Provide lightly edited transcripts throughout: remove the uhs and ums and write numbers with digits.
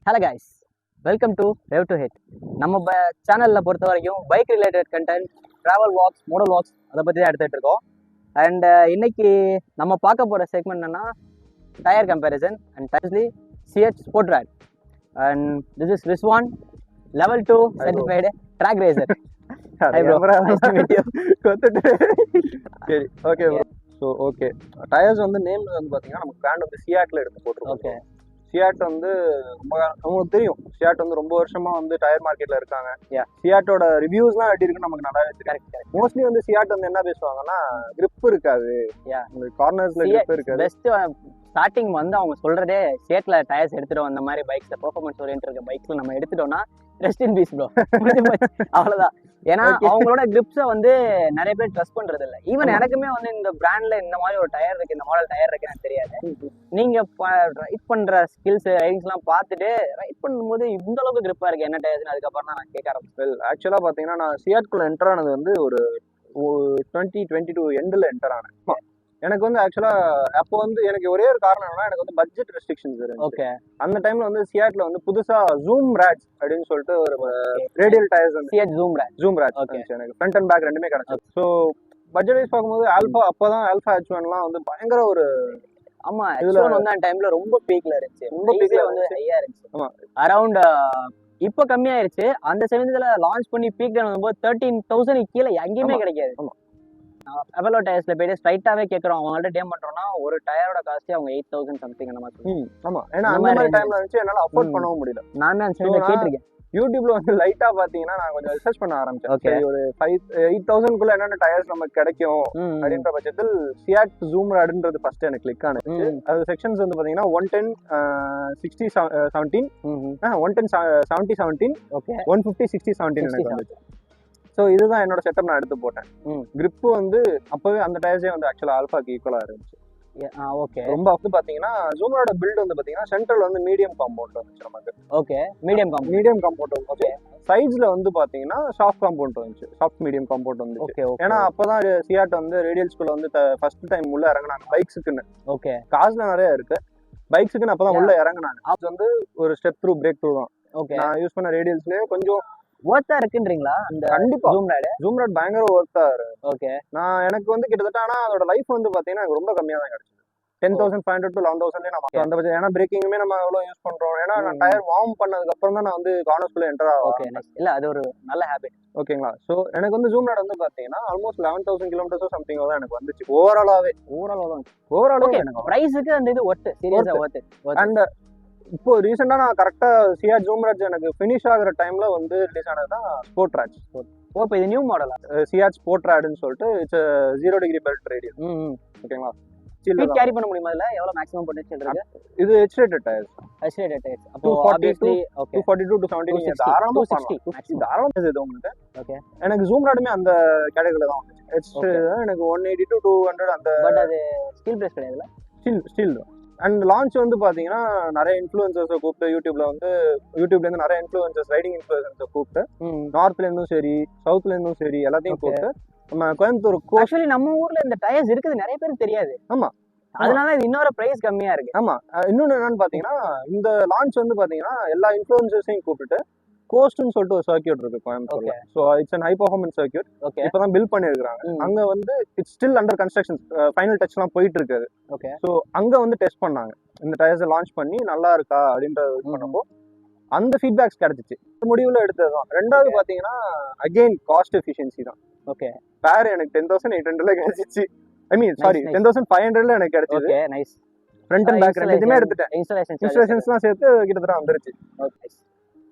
Hello guys, welcome to rev to hit. நம்ம சேனலில் பொறுத்த வரைக்கும் bike related content, travel vlogs, moto vlogs அதை பற்றி தான் எடுத்துகிட்டு இருக்கோம். அண்ட் இன்னைக்கு நம்ம பார்க்க போகிற செக்மெண்ட் என்னன்னா டயர் கம்பேரிசன் அண்ட் டஸ்லி சிஹெச் ஸ்போர்ட் ராட். And this is Rizwan, level 2 certified track racer. சரி, ஓகே. ஸோ ஓகே, டயர்ஸ் வந்து நேம் வந்து பார்த்தீங்கன்னா நமக்கு பிராண்ட் வந்து சியாட்ல எடுத்து போட்டுருக்கோம். ஓகே, சியாட் வந்து நமக்கு தெரியும். சியாட் வந்து ரொம்ப வருஷமா வந்து டயர் மார்க்கெட்ல இருக்காங்க. சியாட்டோட ரிவ்யூஸ்லாம் எப்படி இருக்குன்னு நமக்கு நல்லாவே தெரியும். மோஸ்ட்லி வந்து சியாட் வந்து என்ன பேசுவாங்கன்னா கிரிப் இருக்காது, கார்னர்ஸ்ல கிரிப் இருக்காது. பெஸ்ட் ஸ்டார்டிங் வந்து அவங்க சொல்றதே சியாட்ல டயர்ஸ் எடுத்துட்டோம், அந்த மாதிரி பைக்ஸ்ல பெர்ஃபார்மன்ஸ் ஓரியன்ட் இருக்க பைக்ஸ்ல நம்ம எடுத்துட்டோம்னா ரெஸ்ட் இன் பீஸ் ப்ரோ, அவ்வளவுதான். ஏன்னா அவங்களோட கிரிப்ஸை வந்து நிறைய பேர் ட்ரஸ்ட் பண்றது இல்லை. ஈவன் எனக்குமே வந்து இந்த பிராண்ட்ல இந்த மாதிரி ஒரு டயர் இருக்கு, இந்த மாடல் டயர் இருக்கு எனக்கு தெரியாது. நீங்க ரைட் பண்ற ஸ்கில்ஸ் ரைடிங்ஸ் எல்லாம் பார்த்துட்டு ரைட் பண்ணும்போது இந்த அளவுக்கு கிரிப்பா இருக்கு என்ன டயர்ஸ், அதுக்கப்புறம் தான் நான் கேட்க ஆரம்பிச்சேன். ஆக்சுவலா பாத்தீங்கன்னா நான் சியாட்குள்ள என்டர் ஆனது வந்து ஒரு 2022 எண்டில் என்டர் ஆனேன். எனக்கு வந்து ஆக்சுவலா அப்போ வந்து எனக்கு ஒரே ஒரு காரணம் என்னன்னா எனக்கு வந்து பட்ஜெட் ரெஸ்ட்ரிக்ஷன்ஸ் இருக்கு. ஓகே, அந்த டைம்ல வந்து சியாட்ல வந்து புதுசா ஜூம் ராட்ஸ் அப்படின்னு சொல்லிட்டு ஒரு ரேடியல் டயர்ஸ் வந்து சியாட் ஜூம் ராட் ஓகே, எனக்கு ஃப்ரண்ட் அண்ட் பேக் ரெண்டுமே கிடைச்சது. ஸோ பட்ஜெட் வைஸ் பார்க்கும்போது ஆல்ஃபா, அப்பதான் ஆல்ஃபா H1லாம் வந்து பயங்கர ஒரு ஆமா, H1 வந்து அந்த டைம்ல ரொம்ப பீக்ல இருந்துச்சு, ரொம்ப பீக்ல வந்து ஹையா இருந்துச்சு. ஆமா, அரௌண்ட் இப்போ கம்மியாயிருச்சு. அந்த சமயத்துல லான்ச் பண்ணி பீக் வரும்போது 13,000 கீழே எங்கேயுமே கிடைக்காது. அவலோ டயர்ஸ்ல போயிட்டு ஸ்ட்ரைட்டாவே கேட்கறோம், அவங்கள்ட்ட டேம் பண்றோம்னா ஒரு டயரோட காஸ்ட் அவங்க 8,000 சம்திங் அந்த மாதிரி. ஆமா, ஏன்னா அந்த மாதிரி டைம்ல இருந்துச்சு, என்னால அஃபோர்ட் பண்ணவும் முடியல. நானே அந்த சைடுல கேட்டிருக்கேன். யூடியூப்ல வந்து லைட்டா பாத்தீங்கன்னா நான் கொஞ்சம் ரிசர்ச் பண்ண ஆரம்பிச்சேன். சரி, ஒரு 8,000 என்னென்ன டயர்ஸ் நமக்கு கிடைக்கும் அப்படின்ற பட்சத்தில் சியாட் ஜூம் ராட்ன்றது ஃபர்ஸ்ட் எனக்கு கிளிக் ஆனது. அது செக்ஷன்ஸ் வந்து பாத்தீங்கன்னா 110 60 17 110 70 17 150 60 17 எனக்கு வந்துச்சு. ஸோ இதுதான் என்னோட செட்டப் நான் எடுத்து போட்டேன். கிரிப் வந்து அப்பவே அந்த டயர்ஸே வந்து ஆக்சுவலா ஆல்ஃபாக்கு ஈக்குவலா இருந்துச்சு. ஓகே, ரொம்ப வந்து பாத்தீங்கன்னா ஜூமரோட பில்ட் வந்து பாத்தீங்கன்னா சென்ட்ரல் வந்து மீடியம் காம்பவுண்ட் வந்துச்சு நமக்கு. Okay, medium compound okay. சைட்ஸ்ல வந்து பாத்தீங்கன்னா சாஃப்ட் காம்பவுண்ட் வந்துச்சு, சாஃப்ட் மீடியம் காம்பவுண்ட் வந்துச்சு. ஏன்னா அப்பதான் சியாட் வந்து ரேடியல் ஸ்கூல்ல வந்து ஃபர்ஸ்ட் டைம் உள்ள இறங்குனாங்க பைக்ஸுக்குன்னு. ஓகே, கார்ஸ்ல நிறைய இருக்கு, பைக்ஸுக்குன்னு அப்பதான் உள்ள இறங்குனாங்க. அது வந்து ஒரு ஸ்டெப் த்ரூ பிரேக் த்ரூ தான். ஓகே, நான் யூஸ் பண்ண ரேடியல்ஸ்லயே கொஞ்சம் ஒர்த்தா இருக்குன்றீங்களா? அந்த கண்டிப்பா ஜூம் ராட் பயங்கர ஒர்த்தா இருக்கு. ஓகே, நான் எனக்கு வந்து கிட்டத்தட்ட ஆனா அதோட லைஃப் வந்து பாத்தீங்கன்னா எனக்கு ரொம்ப கம்மியா தான் கிடைச்சது. 10,500 to 11,000 நம்ம அந்த பட்சம். ஏன்னா பிரேக்கிங்குமே நம்ம எவ்வளவு யூஸ் பண்றோம். ஏன்னா நான் டயர் வார்ம் பண்ணதுக்கு அப்புறம் தான் நான் வந்து கார்னர்ஸ்குள்ள என்டர் ஆகும். இல்ல அது ஒரு நல்ல ஹேபிட். ஓகேங்களா? சோ எனக்கு வந்து ஜூம் ராட் வந்து பாத்தீங்கன்னா ஆல்மோஸ்ட் 11,000 கிலோமீட்டர்ஸ் சம்திங் தான் எனக்கு வந்துச்சு. ஓவராலாவே எனக்கு பிரைஸ்க்கு அந்த இது ஒர்த், சீரியஸா ஒர்த். அண்ட் இப்போ ரீசெண்டா நான் கரெக்டா சியாட் ஜூம் ராட் எனக்கு ஃபினிஷ் ஆகுற டைம்ல வந்து ரிலீஸ் ஆனதுதான் ஸ்போர்ட் ராட். இப்போ இது நியூ மாடலா சியாட் ஸ்போர்ட் ராட்னு சொல்லிட்டு இட்ஸ் 0 டிகிரி பெல்ட் ரேடியல். ஓகேங்களா? ஸ்பீட் கேரி பண்ண முடியுமா? இல்ல எவ்வளவு மேக்ஸிமம் பொட்டன்ஷியல் இருக்கு? இது H rated டயர்ஸ். அப்போ obviously 242 to 270 தாராளமா பண்ணலாம். தாராளமா இது உங்களுக்கு. ஓகே, எனக்கு ஜூம் ராட்மே அந்த கேட்டகரியில தான் வந்துச்சு. எனக்கு 180 to 200 அந்த. பட் அது ஸ்டீல் பிரேஸ் கிடையாதுல? ஸ்டீல் தான். அண்ட் லான்ச் வந்து பாத்தீங்கன்னா நிறைய இன்ஃப்ளூயன்சர்ஸை கூப்பிட்டு யூடியூப்ல இருந்து நிறைய இன்ஃப்ளூயன்சர்ஸ், ரைடிங் இன்ஃப்ளூயன்சர்ஸை கூப்பிட்டு நார்த்ல இருந்தும் சரி சவுத்ல இருந்தும் சரி எல்லாத்தையும் கூப்பிட்டு நம்ம கோயம்புத்தூர். ஆக்சுவலி நம்ம ஊர்ல இந்த டயர்ஸ் இருக்குது நிறைய பேருக்கு தெரியாது. ஆமா, அதனால இது இன்னொரு பிரைஸ் கம்மியா இருக்கு. ஆமா, இன்னொன்னு என்னன்னு பாத்தீங்கன்னா இந்த லான்ச் வந்து பாத்தீங்கன்னா எல்லா இன்ஃப்ளூயன்சர்ஸையும் கூப்பிட்டு கோஸ்ட்னு சொல்லிட்டு ஒரு சர்க்கியூட் இருக்கு கோயம்புத்தூர்ல. So it's an high performance circuit. இப்பதான் பில்ட் பண்ணிருக்காங்க. அங்க வந்து it's still under construction, final touch எல்லாம் போயிட்டு இருக்குது. ஓகே, சோ அங்க வந்து டெஸ்ட் பண்ணாங்க இந்த டயர்ஸ் லான்ச் பண்ணி நல்லா இருக்கா அப்படின்றது பண்ணப்போ அந்த ஃபீட்பேக்ஸ் கிடைச்சிச்சு. முடிவுல எடுத்ததுதான். ரெண்டாவது பாத்தீங்கன்னா அகைன் காஸ்ட் எஃபிஷியன்சி தான். ஓகே, பேர் எனக்கு 10,800ல கிடைச்சிச்சு. ஐ மீன் சாரி 10,500ல எனக்கு கிடைச்சது. Okay, nice. Front and back ரெண்டுமே எடுத்துட்டேன். இன்ஸ்டாலேஷன்ஸ்லாம் சேர்த்து கிட்டத்தட்ட வந்துருச்சு. ஓகே,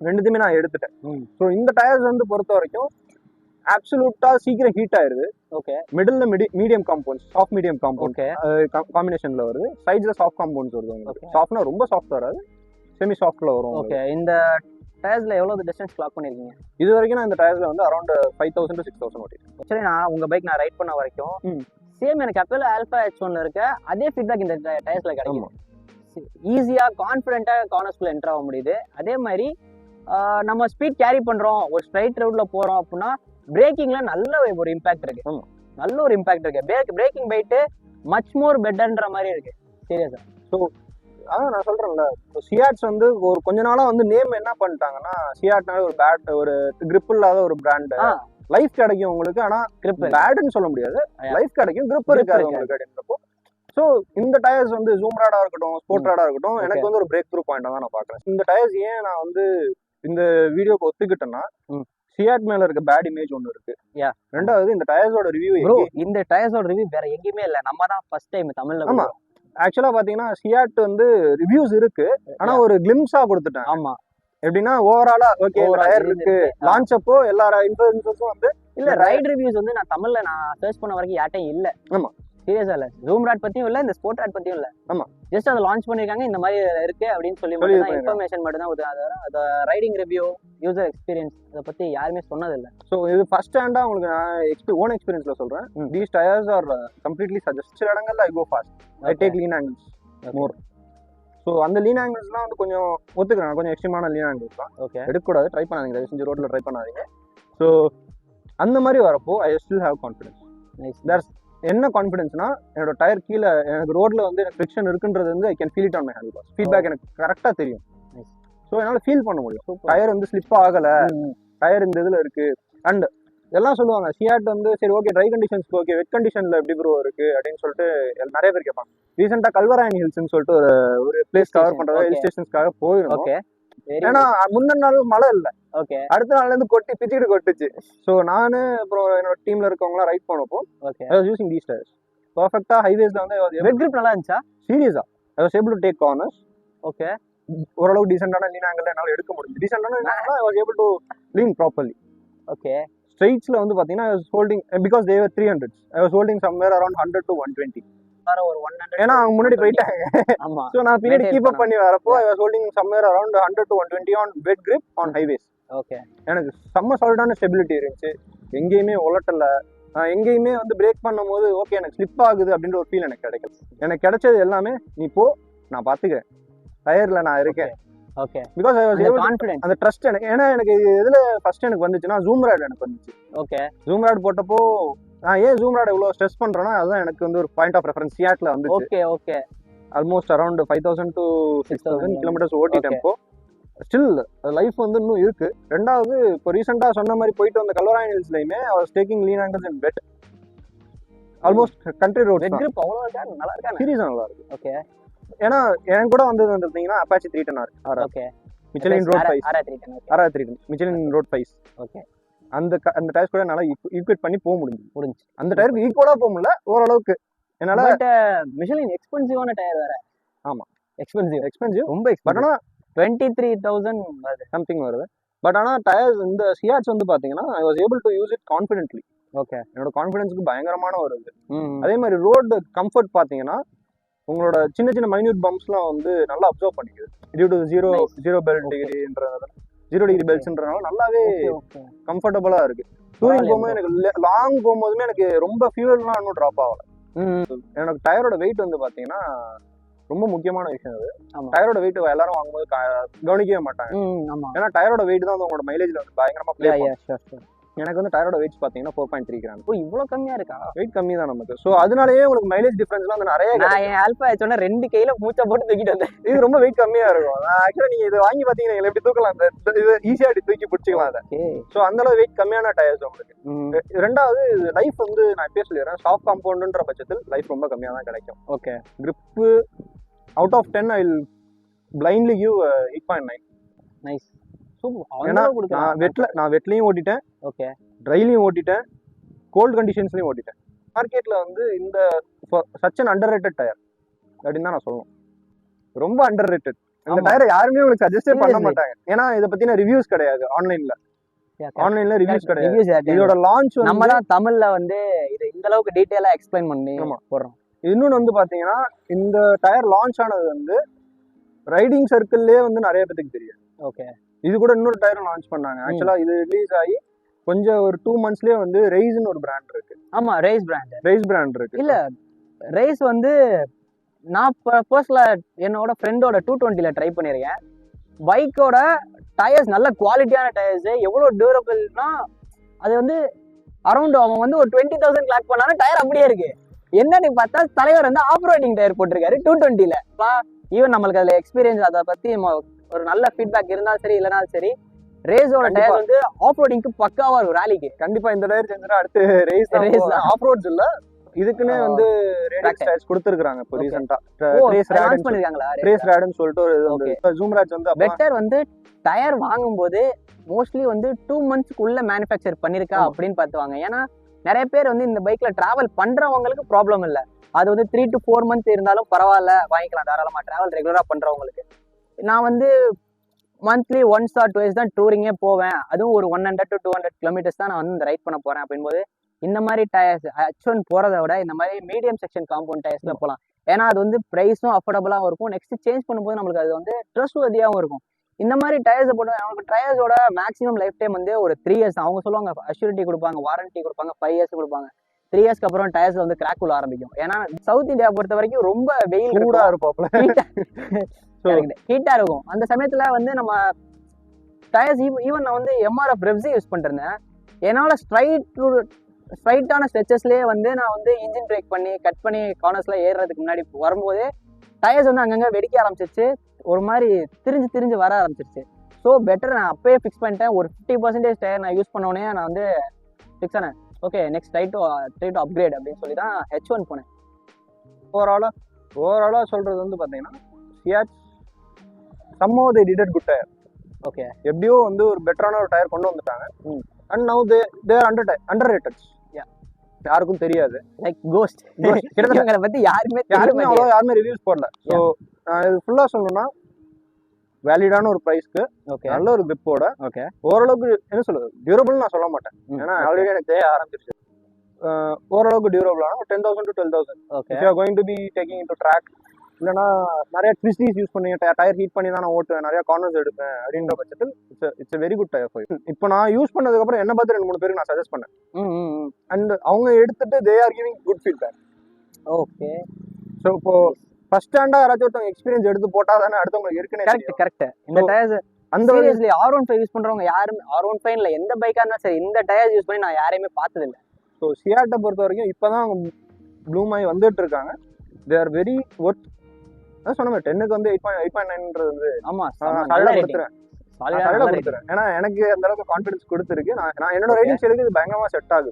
ரெண்டுத்தையுமே நான் எடுத்துட்டேன். ஸோ இந்த டயர்ஸ் வந்து பொறுத்த வரைக்கும் அப்சல்யூட்டா சீக்கிரம் ஹீட் ஆயிருது. Okay, middle medium compounds, soft medium compound காம்பினேஷன்ல வருது. சைட்ஸ்ல சாஃப்ட் காம்பவுண்ட்ஸ் வருது. உங்களுக்கு சாஃப்ட்னா ரொம்ப சாஃப்ட் வராது, செமி சாஃப்ட்ல வரும். ஓகே, இந்த டயர்ஸ்ல எவ்வளவு டிஸ்டன்ஸ் கிளாக் பண்ணிருக்கீங்க இது வரைக்கும்? நான் இந்த டயர்ஸ்ல வந்து அரௌண்ட் 5,000 to 6,000 ஓட்டிருக்கேன். ஆக்சுவலி நான் உங்க பைக் நான் ரைட் பண்ண வரைக்கும் சேம் எனக்கு அப்பல ஆல்ஃபா H1 இருக்க அதே ஃபீட்பேக் இந்த டயர்ஸ்ல கிடைக்கும். ஈஸியா கான்ஃபிடென்ட்டா கார்னர்ஸ்குள்ள என்டர் ஆக முடியுது. அதே மாதிரி நம்ம ஸ்பீட் கேரி பண்றோம், ஒரு ஸ்ட்ரைட் ரோட்ல போறோம் அப்படின்னா பிரேக்கிங்ல நல்ல ஒரு இம்பாக்ட் இருக்கு. நல்ல ஒரு இம்பாக்ட் இருக்கு. பிரேக்கிங் பைட்டு மச் மோர் பெட்டர்ன்ற மாதிரி இருக்கு. சீரியஸா. ஸோ அதான் நான் சொல்றேன்ல, சியாட்ஸ் வந்து ஒரு கொஞ்ச நாளா வந்து நேம் என்ன பண்ணிட்டாங்கன்னா, சியாட்னால ஒரு பேட் ஒரு கிரிப் இல்லாத ஒரு பிராண்ட். லைஃப் கிடைக்கும் உங்களுக்கு, ஆனா கிரிப் பேட்னு சொல்ல முடியாது. லைஃப் கிடைக்கும், கிரிப் இருக்காது உங்களுக்கு அப்படின்றப்போ. ஸோ இந்த டயர்ஸ் வந்து ஜூம் ராடா இருக்கட்டும், ஸ்போர்ட் ராடா இருக்கட்டும், எனக்கு வந்து ஒரு பிரேக் த்ரூ பாயிண்டா தான் நான் பாக்குறேன். இந்த டயர்ஸ் ஏன் நான் வந்து இந்த வீடியோக்கு ஒத்துக்கிட்டேன்னா, சியாட் மேல இருக்க பேட் இமேஜ் ஒன்னு இருக்கு. ரெண்டாவது இந்த டயர்ஸோட ரிவ்யூ, இந்த டயர்ஸோட ரிவ்யூ வேற எங்கேயுமே இல்ல, நம்ம தான் ஃபர்ஸ்ட் டைம் தமிழ்ல. ஆமா, ஆக்சுவலா பாத்தீங்கன்னா சியாட் வந்து ரிவ்யூஸ் இருக்கு, ஆனா ஒரு கிளிம்ஸா கொடுத்துட்டேன். ஆமா, எப்படின்னா ஓவராலா ஓகே டயர் இருக்கு, லான்ச் அப்போ எல்லா இன்ஃப்ளூயன்சர்ஸும் வந்து இல்ல ரைட் ரிவ்யூஸ் வந்து நான் தமிழ்ல நான் சர்ச் பண்ண வரைக்கும் யார்ட்டையும் இல்ல. ஆமா, சீரியஸா இல்ல, ஜூம் ராட் பத்தியும் இல்ல, இந்த ஸ்போர்ட் ராட் பத்தியும் இல்ல. ஆமா, ஜஸ்ட் அதை லான்ச் பண்ணிருக்காங்க, இந்த மாதிரி இருக்கு அப்படின்னு சொல்லி இன்ஃபர்மேஷன் மட்டும் தான். அது ரைடிங் ரிவ்யூ, யூசர் எக்ஸ்பீரியன்ஸ் அதை பத்தி யாருமே சொன்னது இல்ல. ஸோ இது ஃபர்ஸ்ட் ஹேண்டா உங்களுக்கு நான் ஓன் எக்ஸ்பீரியன்ஸ்ல சொல்றேன். These tyres are completely suggest. சில இடங்கள்ல I go fast, I take lean angles more. So அந்த லீன் ஆங்கிள்ஸ்லாம் வந்து கொஞ்சம் ஒத்துக்கிறேன், கொஞ்சம் எக்ஸ்ட்ரீமான லீன் ஆங்கிள்ஸ் தான். ஓகே, எடுக்கக்கூடாது, ட்ரை பண்ணாதீங்க, தயவு செஞ்சு ரோட்ல ட்ரை பண்ணாதீங்க. ஸோ அந்த மாதிரி வரப்போ I still have confidence. There's என்ன கான்ஃபிடன்ஸ்னா, என்னோட டயர் கீழே எனக்கு ரோட்ல வந்து எனக்கு ஃப்ரிக்ஷன் இருக்குன்றது வந்து I can feel it on my hand boss. Feedback எனக்கு கரெக்டாக தெரியும். ஸோ என்னால் ஃபீல் பண்ண முடியும் டயர் வந்து ஸ்லிப் ஆகலை, டயர் இந்த இதில் இருக்கு. அண்ட் எல்லாம் சொல்லுவாங்க சியாட் வந்து சரி ஓகே ட்ரை கண்டிஷன்ஸ்க்கு ஓகே, வெட் கண்டிஷன்ல எப்படி ப்ரோ இருக்கு அப்படின்னு சொல்லிட்டு நிறைய பேர் கேட்பாங்க. ரீசெண்டாக கல்வராயன் ஹில்ஸ்ன்னு சொல்லிட்டு ஒரு பிளேஸ் கவர் பண்றது ஹில் ஸ்டேஷன்ஸ்க்காக போயிருந்தோம். ஏன்னா முந்தின நாள் மழை இல்லை, அடுத்த நாள்ல இருந்து பிச்சுக்கிட்டு கொட்டுச்சு. ஸோ நானு அப்புறம் என்னோட டீம்ல இருக்கவங்களாம் ரைட் பண்ணப்போ யூசிங் தீஸ் டயர்ஸ் பர்ஃபெக்டா ஹைவேஸ்ல வந்து வெட் கிரிப் நல்லா இருந்துச்சா? சீரியஸா I was able to take corners. Okay, ஓரளவுக்கு டீசென்டான லீன் ஆங்கிள் என்னால எடுக்க முடியும். டீசென்டான I was able to lean properly. Okay, ஸ்ட்ரெயிட்ஸ்ல வந்து பாத்தீங்கன்னா I was holding because they were 300s, I was holding somewhere around 100 to 120. ஒரு 100, ஏன்னா அவங்க முன்னாடி போயிட்டாங்க. ஆமா, சோ நான் பின்னாடி கீப் அப் பண்ணி வரப்போ ஐ was holding somewhere around 100 to 120 on wet grip on highways. Okay, எனக்கு செம்ம சாலிடான ஸ்டெபிலிட்டி இருந்துச்சு, எங்கேயுமே உலட்டல, எங்கேயுமே வந்து பிரேக் பண்ணும் போது ஓகே எனக்கு ஸ்லிப் ஆகுது அப்படின்ற ஒரு ஃபீல் எனக்கு கிடைக்கல. எனக்கு கிடைச்சது எல்லாமே நீ போ நான் பாத்துக்கிறேன், டயர்ல நான் இருக்கேன். Okay, because I was confident, அந்த ட்ரஸ்ட் எனக்கு. ஏன்னா எனக்கு எதுல ஃபர்ஸ்ட் எனக்கு வந்துச்சுன்னா ஜூம் ராட் எனக்கு வந்துச்சு. ஓகே, ஜூம் ராட் போட்டப்போ நான் ஏன் ஜூம் ராட் இவ்வளவு ஸ்ட்ரெஸ் பண்றேன்னா அதுதான் எனக்கு வந்து ஒரு பாயிண்ட் ஆஃப் ரெஃபரன்ஸ் சியாட்ல வந்து. Okay, okay, almost around 5000 to 6000 kilometres ஓட்டி டெம்போ. ஸ்டில் லைஃப் வந்து இன்னும் இருக்கு. ரெண்டாவது இப்போ ரீசெண்டா சொன்ன மாதிரி போயிட்டு வந்த கல்வராயன் ஹில்ஸ்லயுமே I was taking lean angles and wet almost country road. Wet grip அவ்வளவு நல்லா இருக்கா? சீரியஸா நல்லா இருக்கு. ஓகே, ஏன்னா என் கூட வந்தது வந்துட்டீங்கன்னா Apache 310R. Okay, Michelin road 5 R310 Michelin road 5. Okay, அந்த டயர்ஸ் கூட என்னால ஈக்குவேட் பண்ணி போக முடிஞ்சு. அந்த டயருக்கு ஈக்குவலா போக முடியல ஓரளவுக்கு என்னால. பட் மிச்சலின் எக்ஸ்பென்சிவான டயர் வேற. ஆமா, எக்ஸ்பென்சிவ் ரொம்ப எக்ஸ்பென்சிவ். பட் ஆனா 23,000 சம்திங் வருது. பட் ஆனா டயர்ஸ் இந்த சியாட்ஸ் வந்து பாத்தீங்கன்னா I was able to use it confidently. Okay, என்னோட கான்ஃபிடன்ஸ்க்கு பயங்கரமான ஒரு இது. அதே மாதிரி ரோடு கம்ஃபர்ட் பாத்தீங்கன்னா உங்களோட சின்ன சின்ன மைன்யூட் பம்ப்ஸ்லாம் வந்து நல்லா அப்சர்வ் பண்ணிக்குது. டியூ டு ஜீரோ பெல்ட் டிகிரின்றதால 0 டிகிரி பெல்ட்ஸ்ன்றனால நல்லாவே கம்ஃபர்டபுளா இருக்கு. டூரிங் போகும்போது எனக்கு லாங் போகும்போதுமே எனக்கு ரொம்ப ஃபியூவல்லாம் இன்னும் ட்ராப் ஆகல. எனக்கு டயரோட வெயிட் வந்து பாத்தீங்கன்னா ரொம்ப முக்கியமான விஷயம் அது. டயரோட வெயிட் எல்லாரும் வாங்கும்போது கவனிக்கவே மாட்டாங்க. ஏன்னா டயரோட வெயிட் தான் உங்களோட மைலேஜ்ல வந்து பயங்கரமா ப்ளே பண்ணும். எனக்கு வந்து டயரோட வெயிட் பாத்தீங்கன்னா 4.3 கிராம். இவ்வளவு கம்மியா இருக்கா? வெயிட் கம்மி தான் நமக்கு. சோ அதனாலயே உங்களுக்கு மைலேஜ் டிஃபரன்ஸ்லாம் வந்து நிறைய. நான் என் ஆல்பா சொன்னா 2 கையில மூச்சை போட்டு தூக்கிட்டு வந்தேன். இது ரொம்ப வெயிட் கம்மியா இருக்கும். ஆக்சுவலா நீங்க இது வாங்கி பாத்தீங்கன்னா எப்படி தூக்கலாம், இது ஈஸியா தூக்கி பிடிச்சிக்கலாம் அதை. சோ அந்த அளவு வெயிட் கம்மியான டயர்ஸ் உங்களுக்கு. ரெண்டாவது லைஃப் வந்து நான் இப்பயே சொல்லிடுறேன், சாஃப்ட் காம்பவுண்ட்ன்ற பட்சத்தில் லைஃப் ரொம்ப கம்மியா தான் கிடைக்கும். Okay, grip out of 10 I will blindly give 8.9. Nice. நான் வெட்லயும் ஓட்டிட்டேன், ஓகே, ட்ரைலையும் ஓட்டிட்டேன், கோல்ட் கண்டிஷன்ஸ்லயும் ஓட்டிட்டேன். மார்க்கெட்ல வந்து இந்த such an underrated tyre அப்படின்னு தான் நான் சொல்லணும். ரொம்ப அண்டர் ரேட்டட். இந்த டயரை யாருமே உங்களுக்கு சஜஸ்டே பண்ண மாட்டாங்க. ஏன்னா இதை பத்தின ரிவ்யூஸ் கிடையாது ஆன்லைன்ல ரிவ்யூஸ் கிடையாது. இதோட லான்ச் நம்ம தான் தமிழ்ல வந்து இது இந்த அளவுக்கு டீடைலா எக்ஸ்பிளைன் பண்ணி போடுறோம். இன்னொன்னு வந்து பாத்தீங்கன்னா இந்த டயர் லான்ச் ஆனது வந்து ரைடிங் சர்க்கிள்லயே வந்து நிறைய பேருக்கு தெரியும். ஓகே, இது கூட இன்னொரு டயரும் லான்ச் பண்ணாங்க. ஆக்சுவலா இது ரிலீஸ் ஆகி கொஞ்சம் ஒரு 2 monthsலயே வந்து ரெய்ஸ்னு ஒரு பிராண்ட் இருக்கு. ஆமா, ரெய்ஸ் பிராண்ட் இருக்கு. இல்ல ரெய்ஸ் வந்து நான் பர்சனலா என்னோட ஃப்ரெண்டோட 220ல ட்ரை பண்ணிருக்கேன். பைக்கோட டயர்ஸ் நல்ல குவாலிட்டியான டயர்ஸ், எவ்வளவு டியூரபிள்னா அது வந்து அரௌண்ட் அவன் வந்து ஒரு 20,000 கிளாக் பண்ணாலும் டயர் அப்படியே இருக்கு. என்னன்னு பார்த்தா தலைவர் வந்து ஆஃப் ரோடிங் டயர் போட்டிருக்காரு 220ல. ஈவன் நம்மளுக்கு அதுல எக்ஸ்பீரியன்ஸ் அதை பத்தி ஒரு நல்ல ஃபீட்பேக் இருந்தாலும் சரி இல்லைனாலும் சரி, ரேஸோட டயர் வந்து ஆஃப் ரோடிங்க்கு பக்காவா இருக்கும். ராலிக்கு கண்டிப்பா இந்த டயர் செஞ்சா அடுத்து ரேஸ் ஆஃப் ரோட்ஸ் இல்ல, இதுக்குன்னு வந்து ரேடியல் டயர்ஸ் கொடுத்திருக்காங்க இப்போ ரீசன்ட்டா. ரேஸ் ராடன் பண்ணிருக்காங்களா? ரேஸ் ராடன் சொல்லிட்டு ஒரு ஜூம்ராஜ் வந்து பெட்டர் வந்து டயர் வாங்கும்போது மோஸ்ட்லி வந்து 2 monthsக்குள்ள மேனுஃபேக்சர் பண்ணிருக்கா அப்படின்னு பார்த்துவாங்க. ஏன்னா நிறைய பேர் வந்து இந்த பைக்ல டிராவல் பண்றவங்களுக்கு ப்ராப்ளம் இல்லை, அது வந்து 3 to 4 months இருந்தாலும் பரவாயில்ல, வாங்கிக்கலாம் தாராளமா. டிராவல் ரெகுலரா பண்றவங்களுக்கு நான் வந்து மந்த்லி 1 or 2 தான் டூரிங்கே போவேன், அதுவும் ஒரு 100 to 200 kilometers தான் நான் வந்து இந்த ரைட் பண்ண போறேன் அப்படின்போது இந்த மாதிரி டயர்ஸ் H1 போறதை விட இந்த மாதிரி மீடியம் செக்ஷன் காம்பவுண்ட் டயர்ஸ்ல போகலாம். ஏன்னா அது வந்து பிரைஸும் அஃபோர்டபுளாகவும் இருக்கும், நெக்ஸ்ட் சேஞ்ச் பண்ணும்போது நம்மளுக்கு அது வந்து ட்ரஸ்ட் வதியாகவும் இருக்கும். இந்த மாதிரி டயர்ஸை போட்டு அவங்களுக்கு டயர்ஸோட மேக்ஸிமம் லைஃப் டைம் வந்து ஒரு 3 years. அவங்க சொல்லுவாங்க அஷ்யூரிட்டி கொடுப்பாங்க, வாரண்டி கொடுப்பாங்க, 5 years கொடுப்பாங்க. 3 yearsக்கு அப்புறம் டயர்ஸ் வந்து கிராக் உள்ள ஆரம்பிக்கும். ஏன்னா சவுத் இந்தியா பொறுத்த வரைக்கும் ரொம்ப வெயில் சூடா இருப்பாப்ல, ஹீட்டா இருக்கும். அந்த சமயத்துல வந்து நம்ம டயர்ஸ் ஈவன் நான் வந்து MRF ரெவ்ஸே யூஸ் பண்ணிருந்தேன். என்னால ஸ்ட்ரைட்டான ஸ்ட்ரெச்சஸ்லேயே வந்து நான் வந்து இன்ஜின் பிரேக் பண்ணி கட் பண்ணி கார்னர்ஸ்லாம் ஏறுறதுக்கு முன்னாடி வரும்போது டயர்ஸ் வந்து அங்கங்கே வெடிக்க ஆரம்பிச்சிருச்சு, ஒரு மாதிரி திரிஞ்சு வர ஆரம்பிச்சிருச்சு. ஸோ பெட்டர் நான் அப்பயே ஃபிக்ஸ் பண்ணிட்டேன். ஒரு 50% டயர் நான் யூஸ் பண்ணோடனே நான் வந்து ஃபிக்ஸ் ஆனேன். Okay next try to upgrade அப்படின்னு சொல்லி தான் H1 போனேன். ஓவராலாக சொல்றது வந்து பார்த்தீங்கன்னா சியாச் somehow they did a good tire. Okay, எப்படியோ வந்து ஒரு பெட்டரான ஒரு டயர் கொண்டு வந்துட்டாங்க. And now they are underrated. யாருக்கும் தெரியாது, லைக் கோஸ்ட். இவங்களை பத்தி யாருமே ரிவ்யூஸ் போடல. ஸோ இது ஃபுல்லா சொல்லணும்னா வேலிடான ஒரு ப்ரைஸ்க்கு நல்ல ஒரு கிரிப்போட ஓரளவுக்கு என்ன சொல்றது டியூரபிள் நான் சொல்ல மாட்டேன், ஏன்னா ஆல்ரெடி எனக்கு தேவை ஆரம்பிச்சிருச்சு. ஓரளவுக்கு டியூரபிளான 10,000 to 12,000. If you are going to be taking into track, இல்லைன்னா நிறைய ட்விஸ்டிஸ் யூஸ் பண்ணி டயர் ஹீட் பண்ணி தான் நான் ஓட்டுவேன், நிறைய கார்னர்ஸ் எடுப்பேன் அப்படின்ற பட்சத்தில் it's very good tyre for you. இப்போ நான் யூஸ் பண்ணதுக்கு அப்புறம் என்ன பார்த்து 2-3 பேருக்கு நான் சஜஸ்ட் பண்ணேன். அண்ட் அவங்க எடுத்துட்டு they are giving good feedback. Okay, so இப்போ ஃபர்ஸ்ட் ஸ்டாண்டா யாராச்சும் ஒருத்தவங்க எக்ஸ்பீரியன்ஸ் எடுத்து போட்டா தானே அடுத்தவங்களுக்கு இருக்குன்னு. கரெக்ட். இந்த டயர்ஸ் அந்த சீரியஸ்லி R15 யூஸ் பண்றவங்க யாரும் R15 இல்ல எந்த பைக்கா இருந்தாலும் சரி இந்த டயர்ஸ் யூஸ் பண்ணி நான் யாரையுமே பார்த்தது இல்லை. ஸோ சியாட்டை பொறுத்த வரைக்கும் இப்போதான் அவங்க ப்ளூம் ஆகி வந்துட்டு இருக்காங்க. They are very worth. அதான் சொன்ன 10க்கு வந்து 8.9ன்றது வந்து ஆமா கொடுத்துறேன். ஏன்னா எனக்கு அந்த அளவுக்கு கான்ஃபிடன்ஸ் கொடுத்துருக்கு. நான் என்னோட ரைடிங் ஸ்டைலுக்கு இது பயங்கரமா செட் ஆகுது.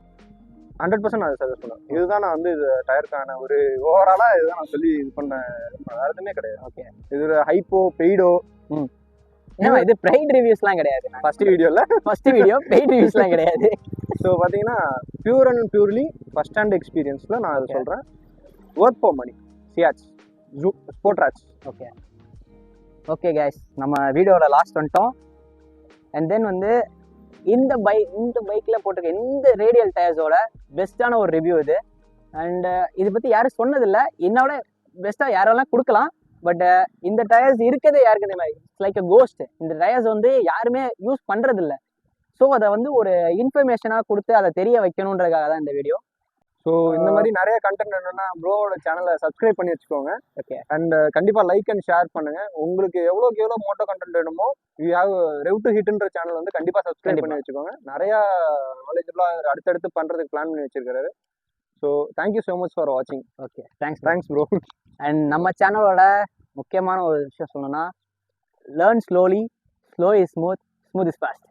100% நான் சஜஸ்ட் பண்ணுவேன். இதுதான் நான் வந்து இது டயருக்கான ஒரு ஓவராலா இதுதான் நான் சொல்லி இது பண்ண வேற எதுவுமே கிடையாது. ஓகே, இது ஒரு ஹைப்போ பெய்டோ இது பெய்ட் ரிவ்யூஸ்லாம் கிடையாது. ஃபர்ஸ்ட் வீடியோ பெய்ட் ரிவ்யூஸ்லாம் கிடையாது. ஸோ பார்த்தீங்கன்னா pure and purely first hand எக்ஸ்பீரியன்ஸ்ல நான் அதை சொல்றேன். ஒர்க் ஃபார் மணி சியாச் ஸ்போர்ட்ராஜ். ஓகே கைஸ், நம்ம வீடியோட லாஸ்ட் வந்துட்டோம். அண்ட் தென் வந்து இந்த பைக்கில் போட்டிருக்க இந்த ரேடியல் டயர்ஸோட பெஸ்ட்டான ஒரு ரிவ்யூ இது. அண்ட் இதை பற்றி யாரும் சொன்னதில்லை, என்னோட பெஸ்ட்டாக யாரெல்லாம் கொடுக்கலாம். பட் இந்த டயர்ஸ் இருக்கிறதே யாருக்கு இந்த மாதிரி லைக் அ கோஸ்ட். இந்த டயர்ஸ் வந்து யாருமே யூஸ் பண்ணுறதில்ல. ஸோ அதை வந்து ஒரு இன்ஃபர்மேஷனாக கொடுத்து அதை தெரிய வைக்கணுன்றதுக்காக தான் இந்த வீடியோ. ஸோ இந்த மாதிரி நிறைய கண்டென்ட் என்னன்னா ப்ரோவோட சேனலை சப்ஸ்கிரைப் பண்ணி வச்சுக்கோங்க. ஓகே, அண்ட் கண்டிப்பாக லைக் அண்ட் ஷேர் பண்ணுங்க. உங்களுக்கு எவ்வளோ மோட்டோ கண்டென்ட் வேணுமோ யூ ஹேவ் ரெவ் டு ஹிட்ன்ற சேனல் வந்து கண்டிப்பாக சப்ஸ்கிரைப் பண்ணி வச்சுக்கோங்க. நிறையா நாலேஜபிளாக அடுத்தடுத்து பண்ணுறதுக்கு பிளான் பண்ணி வச்சிருக்காரு. So thank you so much for வாட்சிங். Okay, thanks bro. அண்ட் நம்ம சேனலோட முக்கியமான ஒரு விஷயம் சொல்லணும்னா learn slowly, slow is smooth, smooth is fast.